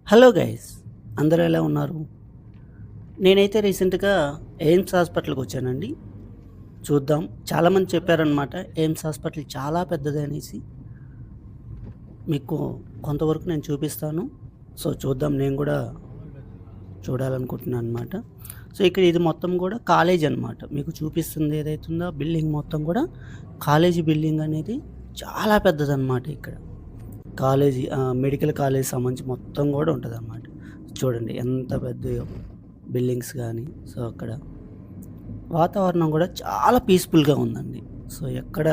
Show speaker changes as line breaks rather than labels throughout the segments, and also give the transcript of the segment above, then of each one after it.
Hello guys, అందరూ ఎలా ఉన్నారు? నేనైతే రీసెంట్‌గా ఎయిమ్స్ హాస్పిటల్‌కి వచ్చానండి. చూద్దాం, చాలామంది చెప్పారనమాట ఎయిమ్స్ హాస్పిటల్ చాలా పెద్దదనేసి. మీకు కొంతవరకు నేను చూపిస్తాను. సో, చూద్దాం, నేను కూడా చూడాలనుకుంటున్నాను అనమాట. సో, ఇక్కడ ఇది మొత్తం కూడా కాలేజ్ అనమాట. మీకు చూపిస్తుంది ఏదైతే ఉందో బిల్డింగ్ మొత్తం కూడా కాలేజీ బిల్డింగ్ అనేది చాలా పెద్దదనమాట ఇక్కడ. మెడికల్ కాలేజ్ సంబంధించి మొత్తం కూడా ఉంటదనమాట. చూడండి ఎంత పెద్దయో బిల్డింగ్స్ గానీ, సో, అక్కడ వాతావరణం కూడా చాలా పీస్‌ఫుల్‌గా ఉందండి. సో, ఎక్కడ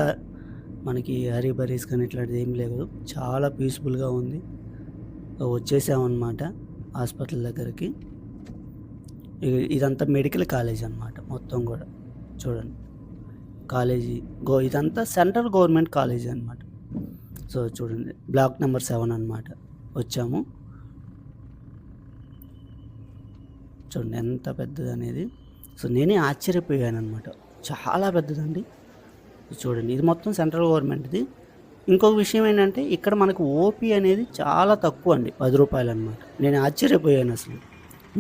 మనకి హరీ బరీస్ కానీ ఇట్లాంటిది ఏమి లేదు. చాలా పీస్‌ఫుల్‌గా ఉంది. సో, వచ్చేసామనమాట హాస్పిటల్ దగ్గరికి. ఇదంతా మెడికల్ కాలేజ్ అనమాట మొత్తం గూడా. చూడండి, కాలేజీ ఇదంతా సెంట్రల్ గవర్నమెంట్ కాలేజీ అనమాట. సో, చూడండి, బ్లాక్ నెంబర్ 7 అనమాట. వచ్చాము. చూడండి ఎంత పెద్దదనేది. సో, నేనే ఆశ్చర్యపోయాననమాట. చాలా పెద్దదండి. చూడండి, ఇది మొత్తం సెంట్రల్ గవర్నమెంట్‌ది. ఇంకొక విషయం ఏంటంటే, ఇక్కడ మనకు ఓపీ అనేది చాలా తక్కువండి. రూ. 10 అనమాట. నేను ఆశ్చర్యపోయానసలు.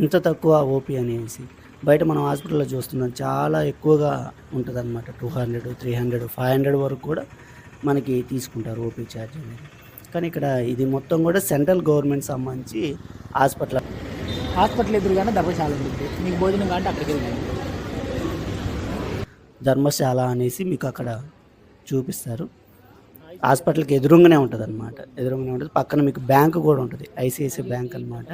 ఇంత తక్కువ ఓపీ అనేసి. బయట మనం హాస్పిటల్‌లో చూస్తున్నాం చాలా ఎక్కువగా ఉంటదనమాట. 200, 300, 500 వరకు కూడా మనకి తీసుకుంటారు ఓపీ ఛార్జ్ అనేది. కానీ ఇక్కడ ఇది మొత్తం కూడా సెంట్రల్ గవర్నమెంట్ సంబంధించి
హాస్పిటల్ ఎదురుగానే ధర్మశాల ఉంటుంది. మీకు భోజనం కావాలంటే అక్కడికి వెళ్ళండి.
ధర్మశాల అనేసి మీకు అక్కడ చూపిస్తారు. హాస్పిటల్‌కి ఎదురుంగానే ఉంటదనమాట. ఎదురుంగానే ఉంటది. పక్కన మీకు బ్యాంక్ కూడా ఉంటది. ఐసీఐసీఐ బ్యాంక్ అనమాట.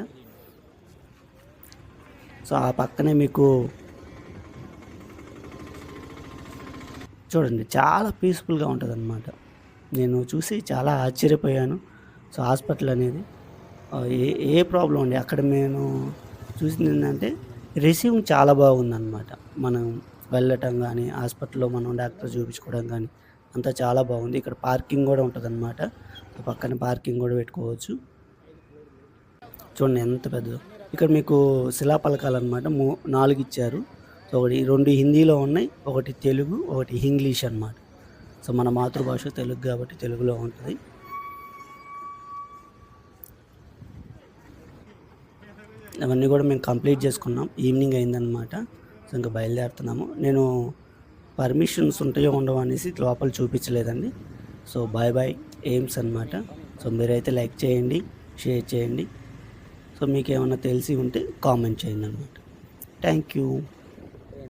సో, ఆ పక్కనే మీకు చూడండి చాలా పీస్‌ఫుల్‌గా ఉంటదనమాట. నేను చూసి చాలా ఆశ్చర్యపోయాను. సో, హాస్పిటల్ అనేది ఏ ఏ ప్రాబ్లమ్ అండి. అక్కడ నేను చూసిందేంటంటే రిసీవింగ్ చాలా బాగుందనమాట. మనం వెళ్ళటం గానీ, హాస్పిటల్‌లో మనం డాక్టర్ చూపించుకోవడం గానీ అంతా చాలా బాగుంది. ఇక్కడ పార్కింగ్ గూడా ఉంటదనమాట. పక్కన పార్కింగ్ గూడా పెట్టుకోవచ్చు. చూడండి ఎంత పెద్దదో. ఇక్కడ మీకు శిలాఫలకాలనమాట 4 ఇచ్చారు. సో, 2 హిందీలో ఉన్నాయి. ఒకటి తెలుగు, ఒకటి ఇంగ్లీష్ అనమాట. సో, మన మాతృభాష తెలుగు కాబట్టి తెలుగులో ఉంటది. అవన్నీ కూడా మేము కంప్లీట్ చేసుకున్నాం. ఈవినింగ్ అయిందనమాట. సో, ఇంక బయలుదేరుతున్నాము. నేను పర్మిషన్స్ ఉంటాయో ఉండవో అనేసి లోపల చూపించలేదండి. సో, బాయ్ ఎయిమ్స్ అనమాట. సో, మీరైతే లైక్ చేయండి, షేర్ చేయండి. సో, మీకేమన్నా తెలిసి ఉంటే కామెంట్ చేయండి అనమాట. Thank you.